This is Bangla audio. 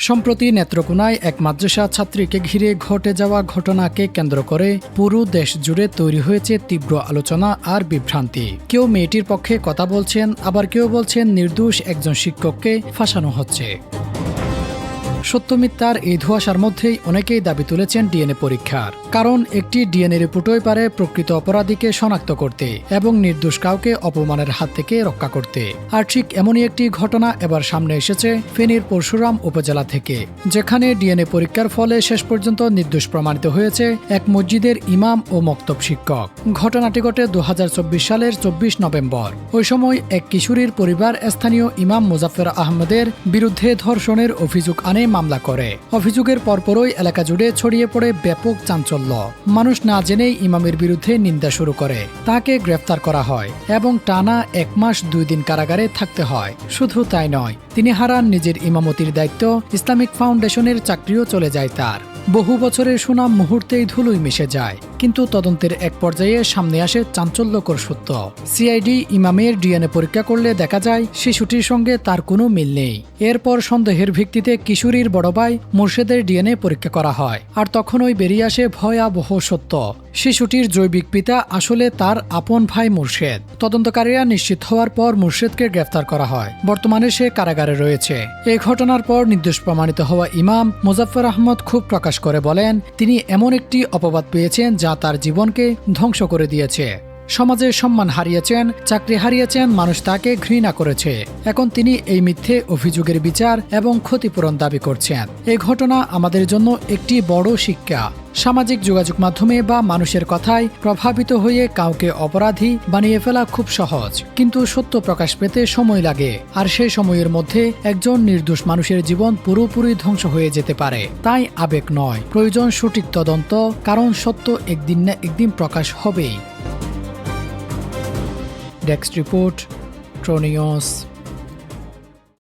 সম্প্রতি নেত্রকোনায় এক মাদ্রাসা ছাত্রীকে ঘিরে ঘটে যাওয়া ঘটনাকে কেন্দ্র করে পুরো দেশ জুড়ে তৈরি হয়েছে তীব্র আলোচনা আর বিভ্রান্তি। কেউ মেয়েটির পক্ষে কথা বলছেন, আবার কেউ বলছেন নির্দোষ একজন শিক্ষককে ফাঁসানো হচ্ছে। সত্য মিথ্যার এই ধোঁয়াশার মধ্যেই অনেকেই দাবি তুলেছেন ডিএনএ পরীক্ষার, কারণ একটি ডিএনএ রিপোর্টই পারে প্রকৃত অপরাধীকে শনাক্ত করতে এবং নির্দোষ কাউকে অপমানের হাত থেকে রক্ষা করতে। আর ঠিক এমনই একটি ঘটনা এবার সামনে এসেছে ফেনীর পরশুরাম উপজেলা থেকে, যেখানে ডিএনএ পরীক্ষার ফলে শেষ পর্যন্ত নির্দোষ প্রমাণিত হয়েছে এক মসজিদের ইমাম ও মক্তব শিক্ষক। ঘটনাটি ঘটে 2024 সালের 24 নভেম্বর। ওই সময় এক কিশোরীর পরিবার স্থানীয় ইমাম মোজাফফর আহমেদের বিরুদ্ধে ধর্ষণের অভিযোগ আনে মামলা করে। অভিযোগের পরপরই এলাকা জুড়ে ছড়িয়ে পড়ে ব্যাপক চাঞ্চল্য। মানুষ না জেনেই ইমামের বিরুদ্ধে নিন্দা শুরু করে। তাকে গ্রেফতার করা হয় এবং টানা 1 মাস 2 দিন কারাগারে থাকতে হয়। শুধু তাই নয়, তিনি হারান নিজের ইমামতির দায়িত্ব, ইসলামিক ফাউন্ডেশনের চাকরিও চলে যায় তার। বহু বছরের সুনাম মুহূর্তেই ধুলোয় মিশে যায়। কিন্তু তদন্তের এক পর্যায়ে সামনে আসে চাঞ্চল্যকর সত্য। সিআইডি ইমামের ডিএনএ পরীক্ষা করলে দেখা যায় শিশুটির সঙ্গে তার কোনো মিল নেই। এরপর সন্দেহের ভিত্তিতে কিশোরীর বড় ভাই মুর্শেদের ডিএনএ পরীক্ষা করা হয়, আর তখনই বেরিয়ে আসে ভয়াবহ সত্য। শিশুটির জৈবিক পিতা আসলে তার আপন ভাই মুর্শেদ। তদন্তকারীরা নিশ্চিত হওয়ার পর মুর্শেদকে গ্রেফতার করা হয়। বর্তমানে সে কারাগারে রয়েছে। এই ঘটনার পর নির্দোষ প্রমাণিত হওয়া ইমাম মোজাফফর আহমদ খুব প্রকাশ করে বলেন, তিনি এমন একটি অপবাদ পেয়েছেন যা তার জীবনকে ধ্বংস করে দিয়েছে। সমাজের সম্মান হারিয়েছেন, চাকরি হারিয়েছেন, মানুষ তাকে ঘৃণা করেছে। এখন তিনি এই মিথ্যে অভিযোগের বিচার এবং ক্ষতিপূরণ দাবি করছেন। এই ঘটনা আমাদের জন্য একটি বড় শিক্ষা। সামাজিক যোগাযোগ মাধ্যমে বা মানুষের কথায় প্রভাবিত হয়ে কাউকে অপরাধী বানিয়ে ফেলা খুব সহজ, কিন্তু সত্য প্রকাশ পেতে সময় লাগে। আর সেই সময়ের মধ্যে একজন নির্দোষ মানুষের জীবন পুরোপুরি ধ্বংস হয়ে যেতে পারে। তাই আবেগ নয়, প্রয়োজন সঠিক তদন্ত, কারণ সত্য একদিন না একদিন প্রকাশ হবেই। Desk report, ট্রো news.